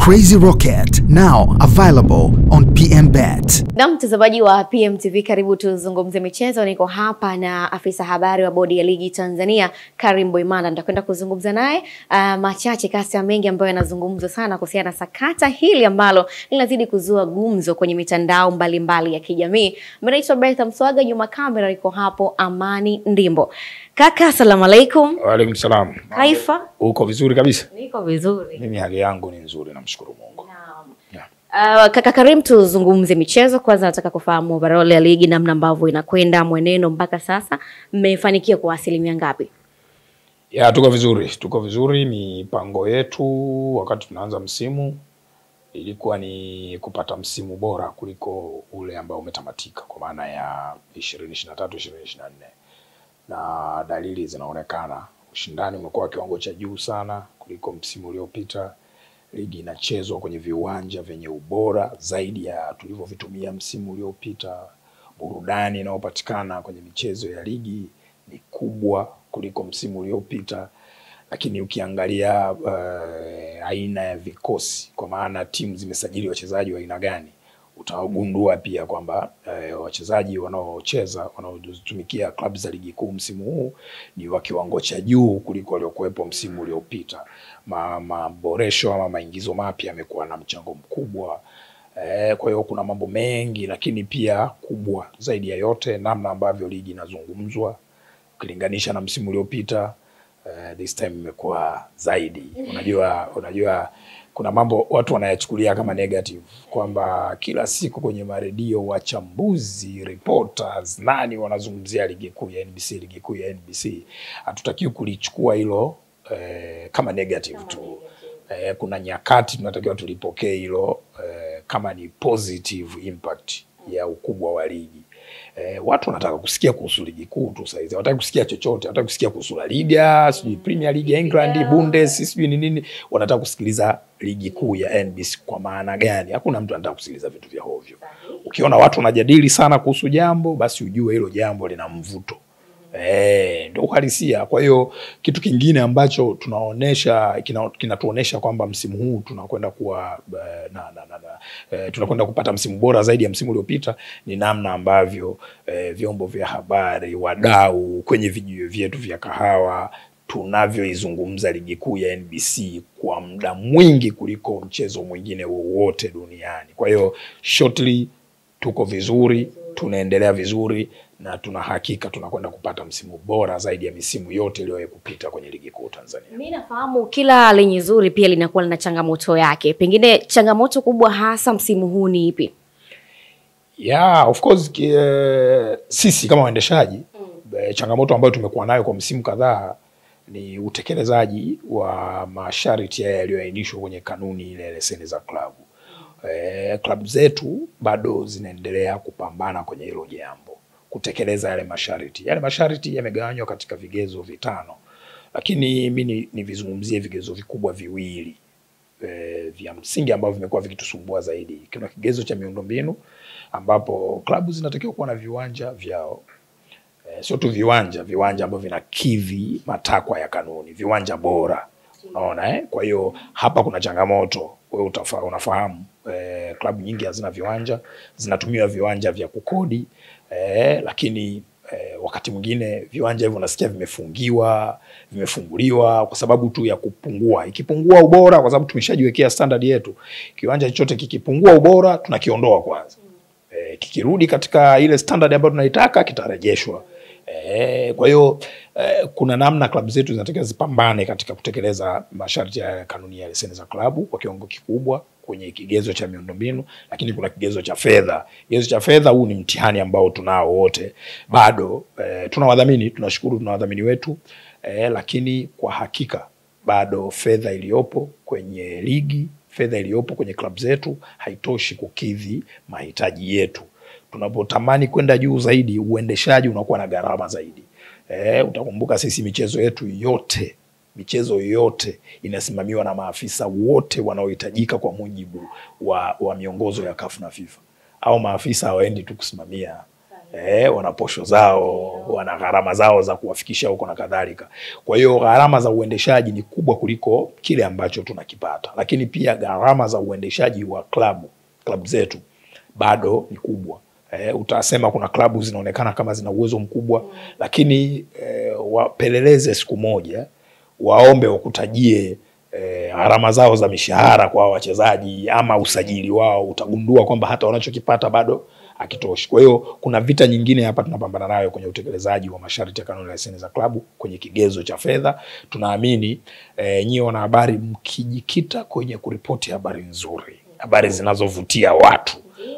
Crazy Rocket, now available on PMBet. Na mtazamaji wa PMTV, karibu tuzungumze michezo. Niko hapa na afisa habari wa bodi ya ligi Tanzania, Karim Boimanda. Nitakwenda kuzungumza naye machache kasi ya mengi ambayo yanazungumzwa sana kuhusiana na sakata hili ambalo linazidi kuzua gumzo kwenye mitandao mbalimbali ya kijamii. Mimi naitwa Bertha Mswaga, nyuma kamera niko hapo Amani Ndimbo. Kaka, asalamu alaykum. Wa alaykum salam. Haifa? Uko vizuri kabisa? Niko vizuri. Mimi hali yangu ni nzuri, namshukuru Mungu. Kaka Karim, tuzungumze michezo. Kwanza nataka kufahamu overall ya ligi, namna ambavyo inakwenda, mwenendo mpaka sasa. Mmefanikiwa kwa asilimia ngapi? Ya, tuko vizuri. Mipango yetu wakati tunaanza msimu ilikuwa ni kupata msimu bora kuliko ule ambao umetamatika, kwa maana ya 2023-2024. Na dalili zinaonekana. Ushindani umekuwa kiwango cha juu sana kuliko msimu uliopita. Ligi inachezwa kwenye viwanja vyenye ubora zaidi ya tulivyovitumia msimu uliopita. Burudani inayopatikana kwenye michezo ya ligi ni kubwa kuliko msimu uliopita. Lakini ukiangalia aina ya vikosi, kwa maana timu zimesajili wachezaji wa aina gani, utagundua pia kwamba wachezaji wanaotumikia klabu za ligi kuu msimu huu ni wa kiwango cha juu kuliko waliokuwepo msimu uliopita. Maboresho ama maingizo mapya yamekuwa na mchango mkubwa. Kwa hiyo kuna mambo mengi, lakini pia kubwa zaidi ya yote namna ambavyo ligi inazungumzwa ukilinganisha na msimu uliopita. This time imekuwa zaidi. Unajua kuna mambo watu wanayachukulia kama negative, kwamba kila siku kwenye maredio wachambuzi, reporters, nani wanazungumzia ligi kuu ya NBC, ligi kuu ya NBC. Hatutakiwi kulichukua hilo kama negative tu. Kuna nyakati tunatakiwa tulipokee hilo kama ni positive impact ya ukubwa wa ligi. Watu wanataka kusikia kuhusu ligi kuu tu sasa. Wanataka kusikia chochote, wanataka kusikia kuhusu La Liga, Premier League ya England, Bundes, sijui nini. Wanataka kusikiliza ligi kuu ya NBC kwa maana gani? Hakuna mtu anataka kusikiliza vitu vya hovyo. Ukiona watu wanajadili sana kuhusu jambo, basi ujue hilo jambo lina mvuto. Ndio uhalisia. Kwa hiyo kitu kingine ambacho kinatuonesha kwamba msimu huu tunakwenda kuwa tunakwenda kupata msimu bora zaidi ya msimu uliopita ni namna ambavyo vyombo vya habari, wadau kwenye video vyetu vya kahawa tunavyoizungumza ligi kuu ya NBC kwa muda mwingi kuliko mchezo mwingine wowote duniani. Kwa hiyo shortly tuko vizuri, tunaendelea vizuri, na tuna hakika tunakwenda kupata msimu bora zaidi ya misimu yote iliyowahi kupita kwenye ligi kuu Tanzania. Mimi nafahamu kila lenye zuri pia linakuwa na changamoto yake. Pengine changamoto kubwa hasa msimu huu ni ipi? Yeah, of course sisi kama waendeshaji changamoto ambayo tumekuwa nayo kwa msimu kadhaa ni utekelezaji wa masharti yaliyoainishwa kwenye kanuni ile leseni za klabu. Klabu zetu bado zinaendelea kupambana kwenye hilo jambo, kutekeleza yale masharti. Yale masharti yamegawanywa katika vigezo vitano, lakini mimi nivizungumzie vigezo vikubwa viwili vya msingi ambavyo vimekuwa vikitusumbua zaidi. Kuna kigezo cha miundombinu ambapo klabu zinatakiwa kuwa na viwanja vyao. Sio tu viwanja ambavyo vinakidhi matakwa ya kanuni, viwanja bora. Unaona Kwa hiyo hapa kuna changamoto. Wewe unafahamu klabu nyingi hazina viwanja, zinatumia viwanja vya kukodi, lakini wakati mwingine viwanja hivyo unasikia vimefunguliwa kwa sababu tu ya kupungua. Ikipungua ubora, kwa sababu tumeshajiwekea standard yetu, kiwanja chochote kikipungua ubora tunakiondoa kwanza. Kikirudi katika ile standard ambayo tunaitaka kitarejeshwa. Kwa hiyo kuna namna klabu zetu zinatakiwa zipambane katika kutekeleza masharti ya kanuni ya leseni za klabu kwa kiwango kikubwa kwenye kigezo cha miundombinu, lakini kuna kigezo cha fedha. Kigezo cha fedha huu ni mtihani ambao tunao wote. Bado tunawadhamini, tunashukuru tunawadhamini wetu, lakini kwa hakika bado fedha iliyopo kwenye ligi, fedha iliyopo kwenye klabu zetu haitoshi kukidhi mahitaji yetu. Tunapotamani kwenda juu zaidi, uendeshaji unakuwa na gharama zaidi. Utakumbuka sisi michezo yote inasimamiwa na maafisa wote wanaohitajika kwa mujibu wa miongozo ya CAF na FIFA. Au maafisa hawaendi tu kusimamia wana posho zao, wana gharama zao za kuwafikisha huko na kadhalika. Kwa hiyo gharama za uendeshaji ni kubwa kuliko kile ambacho tunakipata. Lakini pia gharama za uendeshaji wa klabu zetu bado ni kubwa. Utasema kuna klabu zinaonekana kama zina uwezo mkubwa, lakini wapeleleze siku moja, waombe wakutajie gharama zao za mishahara kwa wachezaji ama usajili wao, utagundua kwamba hata wanachokipata bado hakitoshi. Kwa hiyo kuna vita nyingine hapa tunapambana nayo kwenye utekelezaji wa masharti ya kanuni ya leseni za klabu kwenye kigezo cha fedha. Tunaamini nyinyi wanahabari mkijikita kwenye kuripoti habari nzuri, habari zinazovutia watu,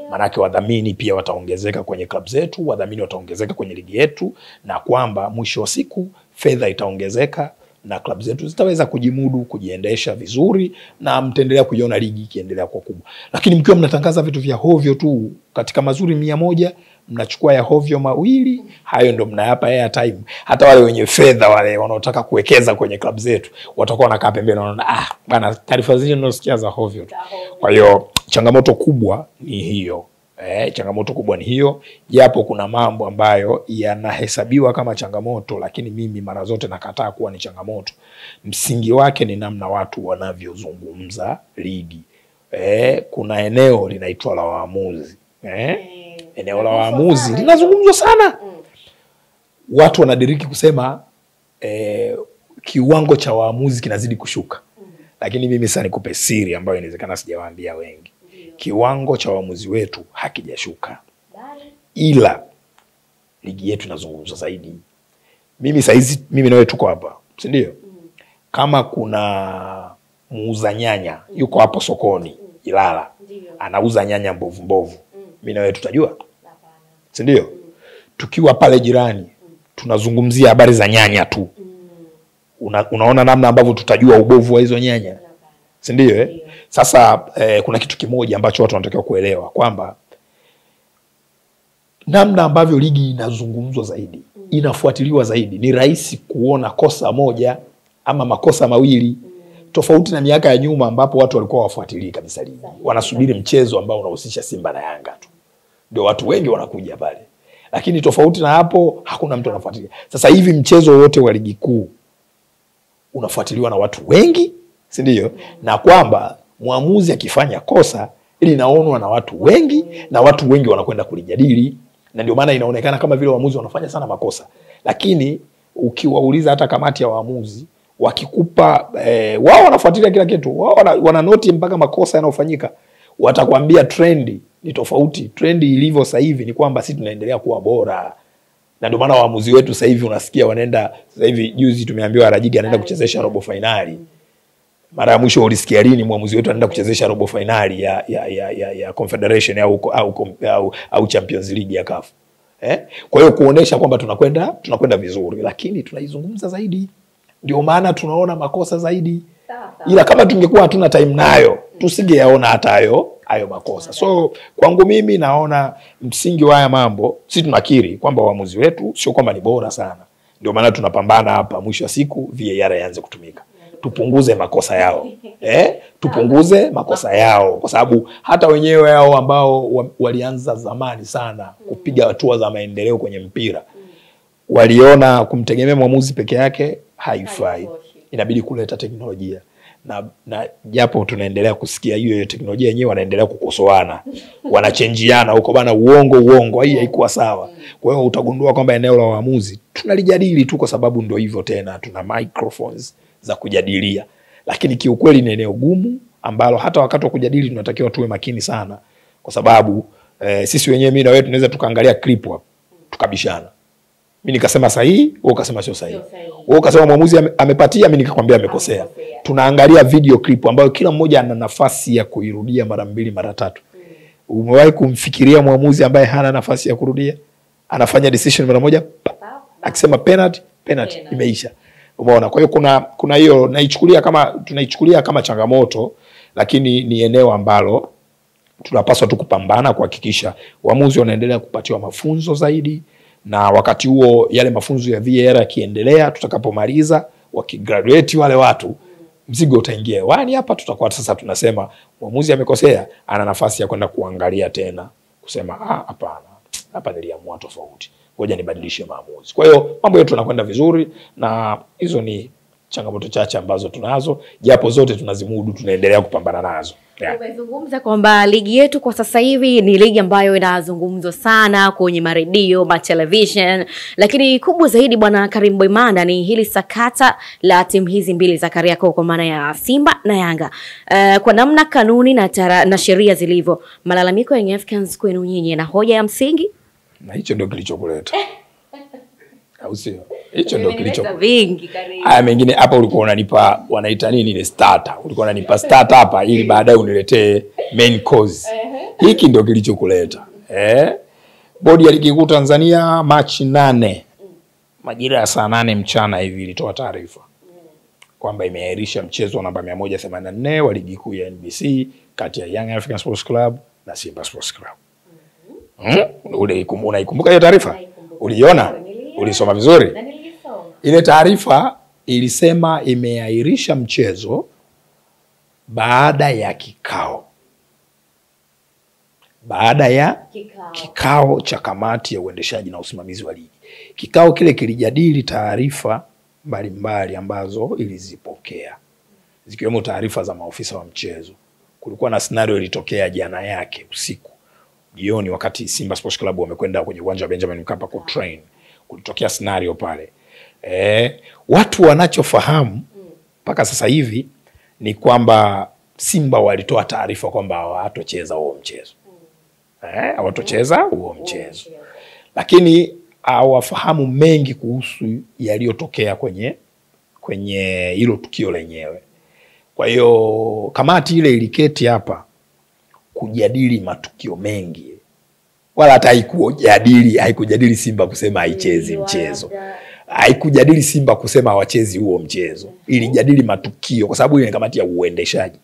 manake wadhamini pia wataongezeka kwenye klabu zetu, wadhamini wataongezeka kwenye ligi yetu, na kwamba mwisho wa siku fedha itaongezeka na klabu zetu zitaweza kujimudu, kujiendesha vizuri, na mtaendelea kuiona ligi ikiendelea kwa kubwa. Lakini mkiwa mnatangaza vitu vya hovyo tu, katika mazuri 100 mnachukua ya hovyo 2, hayo ndo mnayapa airtime. Hata wale wenye fedha, wale wanaotaka kuwekeza kwenye klabu zetu, watakuwa wanakaa pembeni wanaona bana, taarifa zile tunasikia za hovyo tu. Kwa hiyo changamoto kubwa ni hiyo. Changamoto kubwa ni hiyo, japo kuna mambo ambayo yanahesabiwa kama changamoto, lakini mimi mara zote nakataa kuwa ni changamoto. Msingi wake ni namna watu wanavyozungumza ligi. Kuna eneo linaitwa la waamuzi. Eneo la waamuzi linazungumzwa sana. Watu wanadiriki kusema kiwango cha waamuzi kinazidi kushuka. Lakini mimi sasa nikupe siri ambayo inawezekana sijawaambia wengi. Kiwango cha waamuzi wetu hakijashuka, ila ligi yetu inazungumzwa zaidi. Mimi na wewe tuko hapa, si ndio? Kama kuna muuza nyanya yuko hapo sokoni Ilala, anauza nyanya mbovu, mimi na wewe tutajua? Si ndio? Tukiwa pale jirani tunazungumzia habari za nyanya tu, unaona namna ambavyo tutajua ubovu wa hizo nyanya, si ndio? Sasa kuna kitu kimoja ambacho watu wanatakiwa kuelewa, kwamba namna ambavyo ligi inazungumzwa zaidi, inafuatiliwa zaidi, ni rahisi kuona kosa moja ama makosa mawili, tofauti na miaka ya nyuma ambapo watu walikuwa wafuatilii kabisa ligi. Wanasubiri mchezo ambao unahusisha Simba na Yanga tu, ndio watu wengi wanakuja pale. Lakini tofauti na hapo hakuna mtu anafuatilia. Sasa hivi mchezo wote wa ligi kuu unafuatiliwa na watu wengi, si ndio? Na kwamba mwamuzi akifanya kosa ili naonwa na watu wengi, na watu wengi wanakwenda kulijadili, na ndio maana inaonekana kama vile waamuzi wanafanya sana makosa. Lakini ukiwauliza hata kamati ya waamuzi, wakikupa wao wanafuatilia kila kitu, wao wananoti mpaka makosa yanayofanyika, watakwambia trendi ni tofauti. Trendi ilivyo sasa hivi ni kwamba sisi tunaendelea kuwa bora, na ndio maana waamuzi wetu sasa hivi unasikia wanaenda, sasa hivi juzi tumeambiwa Rajiga anaenda kuchezesha robo finali. Mara ya mwisho ulisikia lini mwamuzi wetu anaenda kuchezesha robo finali ya Confederation au Champions League ya CAF? Kwa hiyo kuonesha kwamba tunakwenda vizuri, lakini tunaizungumza zaidi. Ndio maana tunaona makosa zaidi. Ila kama tungekuwa hatuna time nayo, tusingeyaona hata hayo makosa. So kwangu mimi naona msingi wa haya mambo, sisi tunakiri kwamba waamuzi wetu sio kwamba ni bora sana. Ndio maana tunapambana hapa, mwisho wa siku VAR ianze kutumika. Tupunguze makosa yao. Tupunguze makosa yao, kwa sababu hata wenyewe hao ambao walianza zamani sana kupiga hatua za maendeleo kwenye mpira, waliona kumtegemea mwamuzi peke yake haifai. Inabidi kuleta teknolojia. Na japo tunaendelea kusikia hiyo teknolojia yenyewe wanaendelea kukosoana, wanachenjiana huko bana, uongo hii haikuwa sawa. Kwa hiyo utagundua kwamba eneo la waamuzi tunalijadili tu kwa sababu ndio hivyo tena, tuna microphones za kujadilia. Lakini kiukweli ni eneo gumu ambalo hata wakati wa kujadili tunatakiwa tuwe makini sana, kwa sababu sisi wenyewe, mimi na wewe, tunaweza tukaangalia clip hapo tukabishana. Mimi nikasema sahihi, wewe ukasema sio sahihi. Wewe ukasema mwamuzi amepatia, mimi nikakwambia amekosea. Tunaangalia video clip ambayo kila mmoja ana nafasi ya kuirudia mara 2 mara 3. Umewahi kumfikiria mwamuzi ambaye hana nafasi ya kurudia, anafanya decision mara moja, akisema penalty, imeisha? Umeona? Kwa hiyo kuna hiyo tunaichukulia kama changamoto, lakini ni eneo ambalo tunapaswa tu kupambana kuhakikisha waamuzi wanaendelea kupatiwa mafunzo zaidi, na wakati huo yale mafunzo ya VAR yakiendelea, tutakapomaliza wakigraduate wale watu, mzigo utaingia hewani hapa. Tutakuwa sasa tunasema mwamuzi amekosea, ana nafasi ya kwenda kuangalia tena kusema hapana, hapa niliamua tofauti, ngoja nibadilishe maamuzi. Kwa hiyo mambo yetu yanakwenda vizuri, na hizo ni changamoto chache ambazo tunazo, japo zote tunazimudu, tunaendelea kupambana nazo. Umezungumza kwamba ligi yetu kwa sasa hivi ni ligi ambayo inazungumzwa sana kwenye maredio, television, lakini kubwa zaidi bwana Karim Boimanda ni hili sakata la timu hizi mbili za Kariakoo kwa maana ya Simba na Yanga. Kwa namna kanuni na sheria zilivyo, malalamiko ya Young Africans kwenu nyinyi na hoja ya msingi, na hicho ndio kilichokuleta. Au sio? Hicho ndio kilichokuleta. Vingi Karim. Haya mengine hapa ulikuwa unanipa, wanaita nini ile starter. Ulikuwa unanipa starter hapa ili baadaye uniletee main course. Hiki ndio kilichokuleta. Bodi ya Ligi Kuu Tanzania Machi 8 majira ya saa 8 mchana hivi ilitoa taarifa kwamba imeahirisha mchezo namba 184 wa Ligi Kuu ya NBC kati ya Young African Sports Club na Simba Sports Club. Unaikumbuka hiyo taarifa? Uliona? Ulisoma vizuri? Ile taarifa ilisema imeahirisha mchezo baada ya kikao. Baada ya kikao cha kamati ya uendeshaji na usimamizi wa ligi. Kikao kile kilijadili taarifa mbalimbali ambazo ilizipokea, zikiwemo taarifa za maofisa wa mchezo. Kulikuwa na scenario ilitokea jana yake usiku, jioni, wakati Simba Sports Club wamekwenda kwenye uwanja wa Benjamin Mkapa ku train. Kulitokea scenario pale. Watu wanachofahamu mpaka sasa hivi ni kwamba Simba walitoa taarifa kwamba hawatocheza huo mchezo. Hawatocheza huo mchezo. Lakini hawafahamu mengi kuhusu yaliyotokea kwenye hilo tukio lenyewe. Kwa hiyo kamati ile iliketi hapa kujadili matukio mengi. Wala hata haikujadili Simba kusema haichezi mchezo. Haikujadili Simba kusema hawachezi huo mchezo. Ilijadili matukio, kwa sababu ile ni kamati ya uendeshaji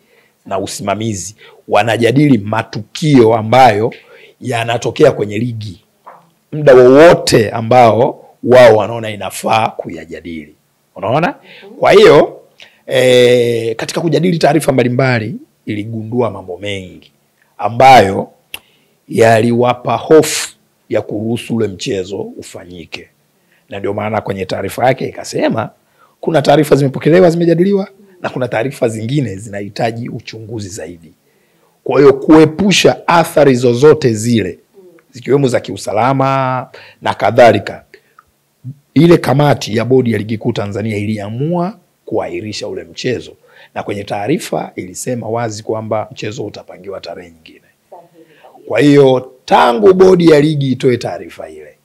na usimamizi. Wanajadili matukio ambayo yanatokea kwenye ligi muda wowote ambao wao wanaona inafaa kuyajadili. Unaona? Kwa hiyo katika kujadili taarifa mbalimbali iligundua mambo mengi ambayo yaliwapa hofu ya kuruhusu ule mchezo ufanyike. Na ndio maana kwenye taarifa yake ikasema kuna taarifa zimepokelewa, zimejadiliwa, na kuna taarifa zingine zinahitaji uchunguzi zaidi. Kwa hiyo kuepusha athari zozote zile, zikiwemo za kiusalama na kadhalika, ile kamati ya Bodi ya Ligi Kuu Tanzania iliamua kuahirisha ule mchezo, na kwenye taarifa ilisema wazi kwamba mchezo utapangiwa tarehe nyingine. Kwa hiyo tangu bodi ya ligi itoe taarifa ile,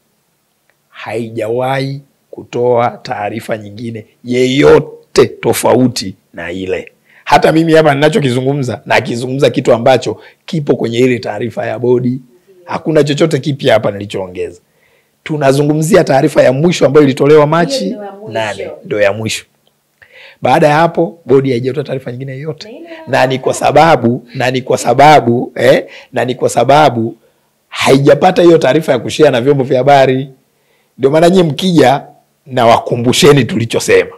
haijawahi kutoa taarifa nyingine yeyote tofauti na ile. Hata mimi hapa ninachokizungumza, na kizungumza kitu ambacho kipo kwenye ile taarifa ya bodi. Hakuna chochote kipya hapa nilichoongeza. Tunazungumzia taarifa ya mwisho ambayo ilitolewa Machi 8, ndio ya mwisho. Baada ya hapo bodi haijatoa taarifa nyingine yoyote. Na ni kwa sababu haijapata hiyo taarifa ya kushare na vyombo vya habari. Ndio maana nyinyi mkija na wakumbusheni tulichosema.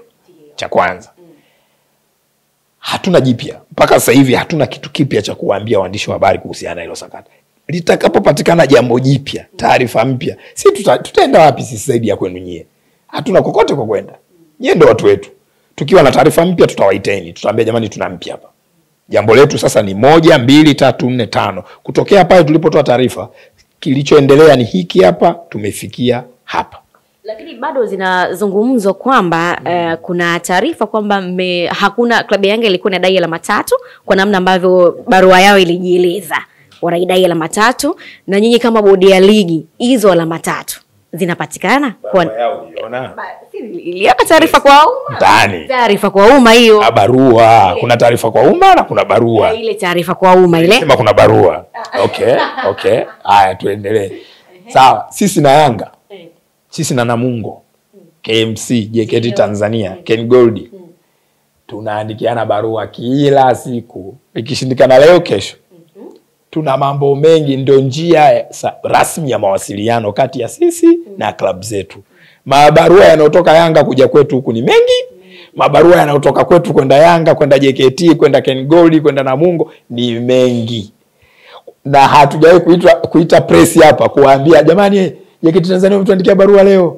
Cha kwanza, hatuna jipya. Mpaka sasa hivi hatuna kitu kipya cha kuwaambia waandishi wa habari kuhusiana na hilo sakata. Litakapopatikana jambo jipya, taarifa mpya, sisi tutaenda wapi sisi zaidi ya kwenu nyie? Hatuna kokote kwa kwenda. Nyie ndio watu wetu. Tukiwa na taarifa mpya tutawaiteni, tutaambia jamani tuna mpya hapa. Jambo letu sasa ni 1, 2, 3, 4, 5. Kutokea pale tulipotoa taarifa, kilichoendelea ni hiki hapa, tumefikia hapa. Lakini bado zinazungumzwa kwamba kuna taarifa kwamba hakuna klabu ya Yanga ilikuwa inadai alama 3 kwa namna ambavyo barua yao ilijieleza. Wanaidai alama 3, na nyinyi kama bodi ya ligi hizo alama 3 zinapatikana? Barua yao uliona? Iliweka taarifa kwa umma. Ndani. Taarifa kwa umma hiyo. Barua, kuna taarifa kwa umma na kuna barua. Ile taarifa kwa umma ile. Sema kuna barua. Okay. Haya tuendelee. Sawa, sisi na Yanga. Sisi na Namungo, KMC, JKT Tanzania, Ken Gold, tunaandikiana barua kila siku. Ikishindikana leo kesho. Tuna mambo mengi, ndio njia rasmi ya mawasiliano kati ya sisi na klabu zetu. Mabarua yanayotoka Yanga kuja kwetu huku ni mengi. Mabarua yanayotoka kwetu kwenda Yanga, kwenda JKT, kwenda Ken Gold, kwenda Namungo ni mengi. Na hatujawahi kuita press hapa kuwaambia jamani JKT Tanzania mtuandikia barua leo.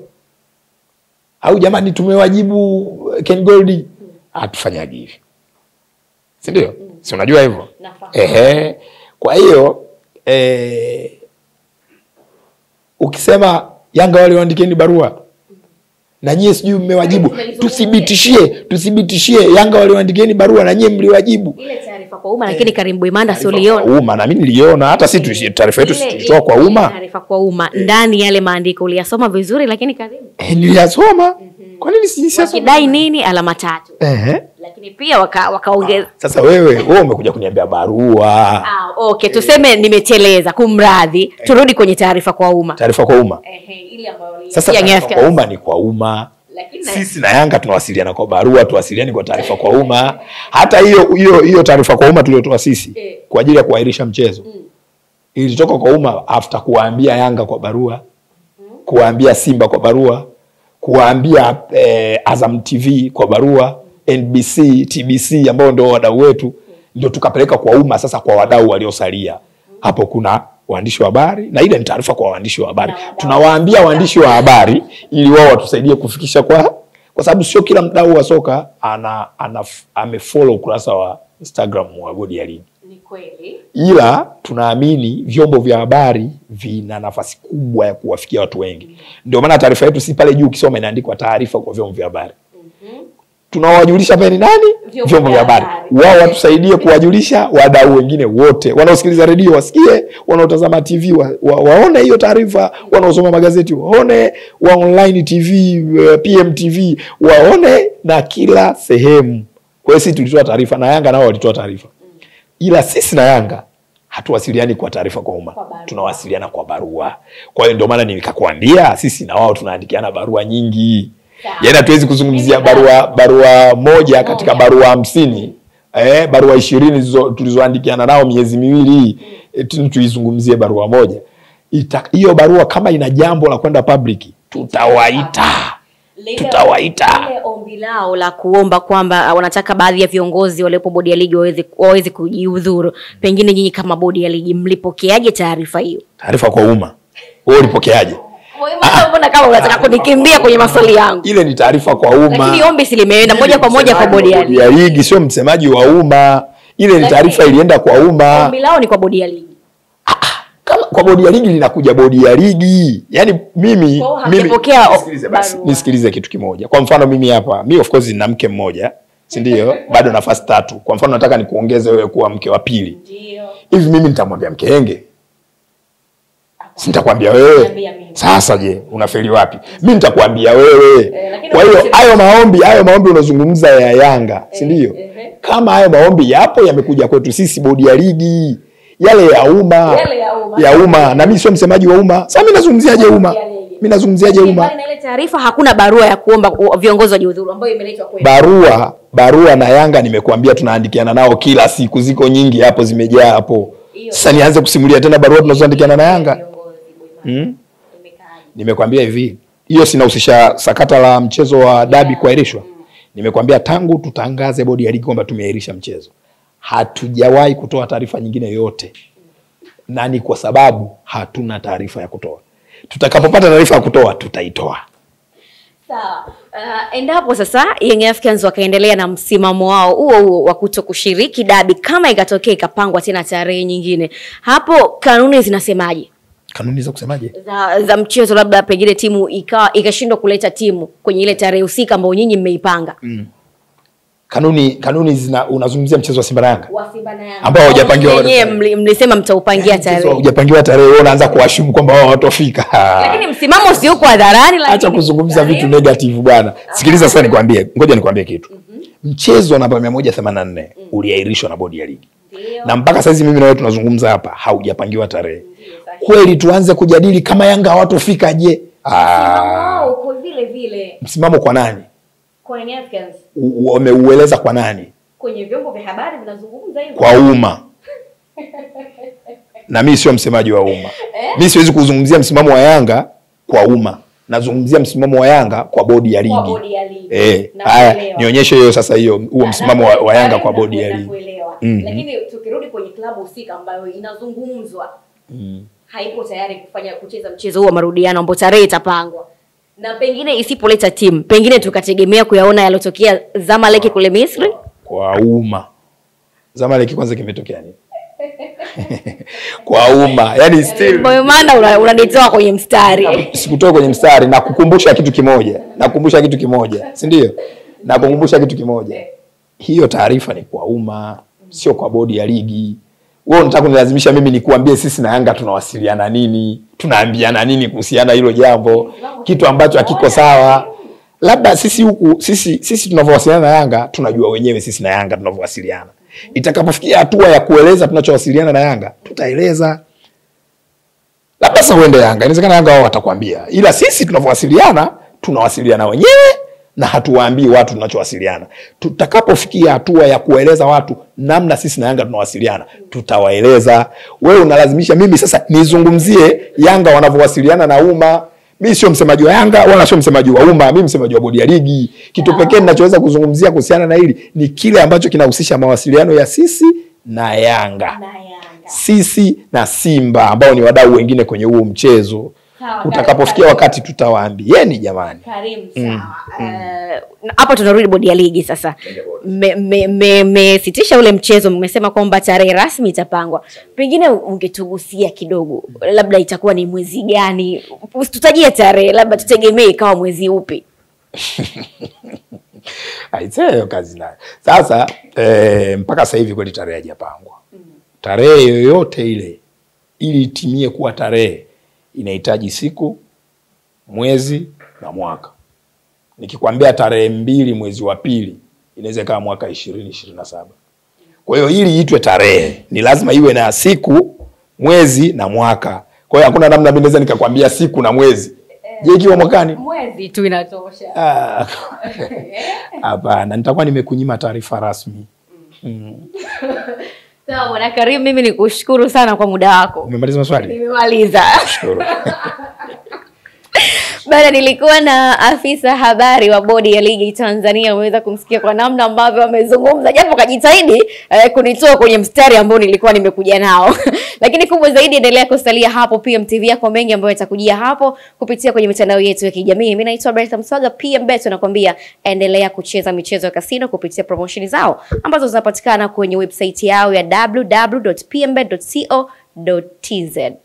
Au jamani tumewajibu Ken Gold. Hatufanyaje hivi. Si ndio? Si unajua hivyo? Kwa hiyo ukisema Yanga wale waandikeni barua na nyie sijui mmewajibu, tuthibitishie Yanga wale waandikeni barua na nyie mliwajibu. Ile taarifa kwa umma, lakini Karim Boimanda sio liona. Umma na mimi niliona, hata sisi taarifa yetu tulitoa kwa umma. Taarifa kwa umma ndani yale maandiko uliyasoma vizuri, lakini Karim niliyasoma. Kwa nini sijisoma? Kidai nini alama 3. Lakini pia wakaongeza. Sasa wewe umekuja kuniambia barua. Okay, tuseme nimeteleza, kumradhi. Turudi kwenye taarifa kwa umma. Taarifa kwa umma. Ile ambayo sasa taarifa kwa umma ni kwa umma. Sisi na Yanga tunawasiliana kwa barua, tuwasiliane kwa taarifa kwa umma. Hata hiyo taarifa kwa umma tuliyotoa sisi kwa ajili ya kuahirisha mchezo. Ilitoka kwa umma after kuwaambia Yanga kwa barua, kuwaambia Simba kwa barua, kuwaambia Azam TV kwa barua, NBC, TBC ambao ndio wadau wetu, ndio tukapeleka kwa umma sasa kwa wadau waliosalia. Hapo kuna waandishi wa habari na ile ni taarifa kwa waandishi wa habari. Tunawaambia waandishi wa habari ili wao watusaidie kufikisha kwa sababu sio kila mdau wa soka amefollow ukurasa wa Instagram wa bodi ya ligi. Ni kweli. Ila tunaamini vyombo vya habari vina nafasi kubwa ya kuwafikia watu wengi. Ndio maana taarifa yetu si pale juu ukisoma inaandikwa taarifa kwa vyombo vya habari. Tunawajulisha pale nani? Vyombo vya habari. Wao watusaidie kuwajulisha wadau wengine wote. Wanaosikiliza redio wasikie, wanaotazama TV waone hiyo taarifa, wanaosoma magazeti waone, wa online TV, PM TV waone, na kila sehemu. Kwa hiyo sisi tulitoa taarifa na Yanga nao walitoa taarifa. Ila sisi na Yanga hatuwasiliani kwa taarifa kwa umma. Tunawasiliana kwa barua. Kwa hiyo ndio maana nikakwambia sisi na wao tunaandikiana barua nyingi. Yaani hatuwezi kuzungumzia barua moja katika barua 50. Barua 20 tulizoandikiana nao miezi miwili tuizungumzie barua moja. Hiyo barua kama ina jambo la kwenda public tutawaita. Ile ombi lao la kuomba kwamba wanataka baadhi ya viongozi waliopo bodi ya ligi waweze kujihudhuru. Pengine nyinyi kama bodi ya ligi mlipokeaje taarifa hiyo? Taarifa kwa umma. Wewe ulipokeaje? Mbona kama unataka kunikimbia kwenye maswali yangu? Ile ni taarifa kwa umma. Lakini ombi si limeenda moja kwa moja kwa bodi ya ligi, sio msemaji wa umma. Ile ni taarifa ilienda kwa umma. Ombi lao ni kwa bodi ya ligi. Kama kwa bodi ya ligi linakuja bodi ya ligi. Yaani mimi nisikilize kitu kimoja. Kwa mfano mimi hapa, mimi of course nina mke mmoja, si ndio? Bado nafasi 3. Kwa mfano nataka nikuongeze wewe kuwa mke wa 2. Ndio. Hivi mimi nitamwambia mkeenge? Sitakwambia wewe. Sasa je, unafeli wapi? Mimi nitakwambia wewe. Kwa hiyo hayo maombi unazungumza ya Yanga, si ndio? Kama hayo maombi yapo yamekuja kwetu sisi bodi ya ligi, yale ya umma na mimi sio msemaji wa umma. Sasa mimi nazungumziaje umma? Mimi nazungumziaje umma? Na ile taarifa hakuna barua ya kuomba viongozi wajihudhuru ambayo imeletwa kwetu. Barua na Yanga nimekuambia tunaandikiana nao kila siku, ziko nyingi hapo, zimejaa hapo. Sasa nianze kusimulia tena barua tunazoandikiana na Yanga? Nimekwambia hivi, hiyo sinahusisha sakata la mchezo wa dabi kuahirishwa. Nimekwambia tangu tutangaze bodi ya ligi kwamba tumeahirisha mchezo, hatujawahi kutoa taarifa nyingine yoyote. Na ni kwa sababu hatuna taarifa ya kutoa. Tutakapopata taarifa ya kutoa tutaitoa. Sawa. Endapo sasa Young Africans wakaendelea na msimamo wao huo wa kutokushiriki dabi, kama ikatokea ikapangwa tena tarehe nyingine, hapo kanuni zinasemaje? Kanuni za kusemaje? Za mchezo, labda pengine timu ikashindwa kuleta timu kwenye ile tarehe husika ambayo nyinyi mmeipanga. Kanuni unazungumzia mchezo wa Simba na Yanga? Wa Simba na Yanga. Ambao hujapangiwa wenyewe mlisema mtaupangia tarehe. Hujapangiwa tarehe, wewe unaanza kuashumu kwamba wao watafika. Lakini msimamo sio kwa hadharani, lakini acha kuzungumza vitu negative bwana. Sikiliza sasa nikwambie, ngoja nikwambie kitu. Mchezo namba 184 uliahirishwa na bodi ya ligi. Na mpaka sasa mimi na wewe tunazungumza hapa haujapangiwa tarehe. Kweli tuanze kujadili kama Yanga hawatofika je? Msimamo uko vile vile. Msimamo kwa nani? Kwa Young Africans. Wameueleza kwa nani? Kwenye vyombo vya habari vinazungumza hivyo. Kwa umma. Na mimi sio msemaji wa umma. Mimi siwezi kuzungumzia msimamo wa Yanga kwa umma. Nazungumzia msimamo wa Yanga kwa bodi ya ligi. Kwa bodi ya ligi. Haya, nionyeshe hiyo sasa, hiyo huo msimamo wa Yanga kwa bodi ya ligi. Lakini tukirudi kwenye klabu husika ambayo inazungumzwa, haipo tayari kucheza mchezo huo wa marudiano ambao tarehe itapangwa. Na pengine isipoleta timu, pengine tukategemea kuyaona yalotokea Zamalek kule Misri kwa umma. Zamalek kwanza kimetokea nini? Kwa umma, yani still maana unanitoa kwenye mstari. Sikutoa kwenye mstari, na kukumbusha kitu kimoja. Si ndio? Na kukumbusha kitu kimoja. Hiyo taarifa ni kwa umma, sio kwa bodi ya ligi. Wewe unataka kunilazimisha mimi nikuambie sisi na Yanga tunawasiliana nini? Tunaambiana nini kuhusiana hilo jambo? Kitu ambacho hakiko sawa. Labda sisi huku sisi tunavyowasiliana na Yanga tunajua wenyewe sisi na Yanga tunavyowasiliana. Itakapofikia hatua ya kueleza tunachowasiliana na Yanga, tutaeleza. Labda sasa uende Yanga, inawezekana Yanga wao watakwambia. Ila sisi tunawasiliana wenyewe na hatuwaambii watu tunachowasiliana. Tutakapofikia hatua ya kueleza watu namna sisi na Yanga tunawasiliana, tutawaeleza. Wewe unalazimisha mimi sasa nizungumzie Yanga wanavyowasiliana na umma. Mimi sio msemaji wa Yanga wala sio msemaji wa umma, mimi msemaji wa bodi ya ligi. Kitu pekee ninachoweza kuzungumzia kuhusiana na hili ni kile ambacho kinahusisha mawasiliano ya sisi na Yanga. Sisi na Simba ambao ni wadau wengine kwenye huo mchezo. Utakapofikia wakati tutawaambieni jamani. Karimu sawa. Hapo tunarudi bodi ya ligi sasa. Mmesitisha ule mchezo, mmesema kwamba tarehe rasmi itapangwa. Pengine ungetugusia kidogo, labda itakuwa ni mwezi gani? Usitutajie tarehe, labda tutegemee kama mwezi upi. Aisee, kazi nayo. Sasa mpaka sasa hivi kweli tarehe haijapangwa. Tarehe yoyote ile ili itimie kuwa tarehe inahitaji siku, mwezi na mwaka. Nikikwambia tarehe 2 mwezi wa pili inaweza kama mwaka 2027. Kwa hiyo ili iitwe tarehe ni lazima iwe na siku, mwezi na mwaka. Kwa hiyo hakuna namna mimi naweza nikakwambia siku na mwezi. Je, ikiwa mwakani? Mwezi tu inatosha. Hapana, nitakuwa nimekunyima taarifa rasmi. Sawa bwana Karim, mimi nikushukuru sana kwa muda wako. Umemaliza maswali? Nimemaliza. Shukuru. Bana, nilikuwa na afisa habari wa bodi ya ligi Tanzania. Umeweza kumsikia kwa namna ambavyo amezungumza, japo kajitahidi kunitoa kwenye mstari ambao nilikuwa nimekuja nao. Lakini kubwa zaidi, endelea kusalia hapo PMTV yako, mengi ambayo yatakujia hapo kupitia kwenye mitandao yetu ya kijamii. Mimi naitwa Bertha Mswaga, PMBet, nakwambia endelea kucheza michezo ya kasino kupitia promotion zao ambazo zinapatikana kwenye website yao ya www.pmbet.co.tz.